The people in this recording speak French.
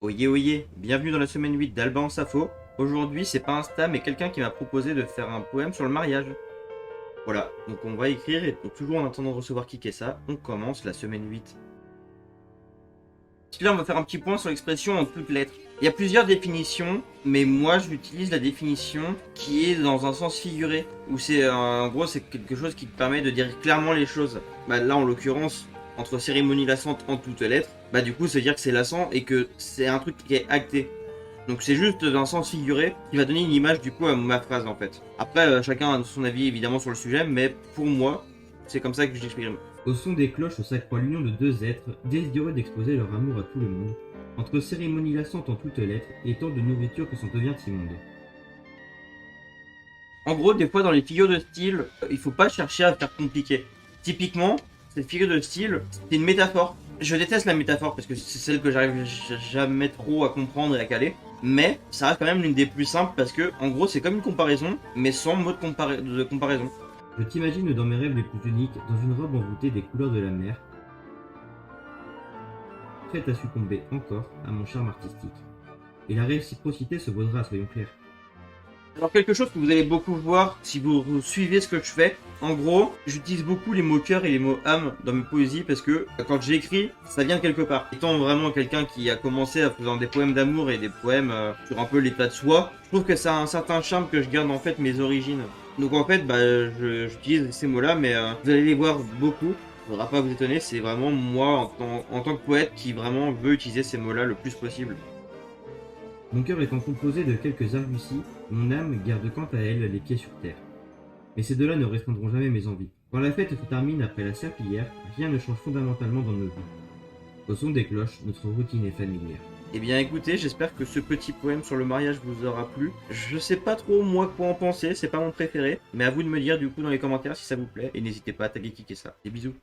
Oyez oyez, bienvenue dans la semaine 8 d'Alba en Safo. Aujourd'hui, c'est pas Insta, mais quelqu'un qui m'a proposé de faire un poème sur le mariage. Voilà, donc on va écrire et donc, toujours en attendant de recevoir qui qu'est ça, on commence la semaine 8. Là, on va faire un petit point sur l'expression en toutes lettres. Il y a plusieurs définitions, mais moi j'utilise la définition qui est dans un sens figuré, où c'est en gros c'est quelque chose qui te permet de dire clairement les choses. Là en l'occurrence, entre cérémonie lassante en toutes lettres, du coup ça veut dire que c'est lassant et que c'est un truc qui est acté. Donc c'est juste d'un sens figuré qui va donner une image du coup à ma phrase en fait. Après chacun a son avis évidemment sur le sujet, mais pour moi c'est comme ça que je l'exprime. Au son des cloches s'accroît l'union de deux êtres, désireux d'exposer leur amour à tout le monde, entre cérémonie lassante en toutes lettres et tant de nourriture que s'en devient immonde. En gros, des fois dans les figures de style, il faut pas chercher à faire compliqué. Typiquement, cette figure de style, c'est une métaphore. Je déteste la métaphore parce que c'est celle que j'arrive jamais trop à comprendre et à caler. Mais ça reste quand même l'une des plus simples parce que, en gros, c'est comme une comparaison, mais sans mot de comparaison. Je t'imagine dans mes rêves les plus uniques, dans une robe envoûtée des couleurs de la mer, prête à succomber encore à mon charme artistique. Et la réciprocité se vaudra, soyons clairs. Alors quelque chose que vous allez beaucoup voir si vous suivez ce que je fais. En gros, j'utilise beaucoup les mots cœur et les mots âme dans mes poésies parce que quand j'écris, ça vient de quelque part. Étant vraiment quelqu'un qui a commencé à faisant des poèmes d'amour et des poèmes sur un peu l'état de soi, je trouve que ça a un certain charme que je garde en fait mes origines. Donc en fait, j'utilise ces mots-là, mais vous allez les voir beaucoup. Faudra pas vous étonner, c'est vraiment moi en tant que poète qui vraiment veut utiliser ces mots-là le plus possible. Mon cœur étant composé de quelques arguties, mon âme garde quant à elle les pieds sur terre. Mais ces deux-là ne restreindront jamais mes envies. Quand la fête se termine après la serpillière, rien ne change fondamentalement dans nos vies. Au son des cloches, notre routine est familière. Eh bien écoutez, j'espère que ce petit poème sur le mariage vous aura plu. Je sais pas trop moi quoi en penser, c'est pas mon préféré, mais à vous de me dire du coup dans les commentaires si ça vous plaît, et n'hésitez pas à taguer Kikessa. Des bisous.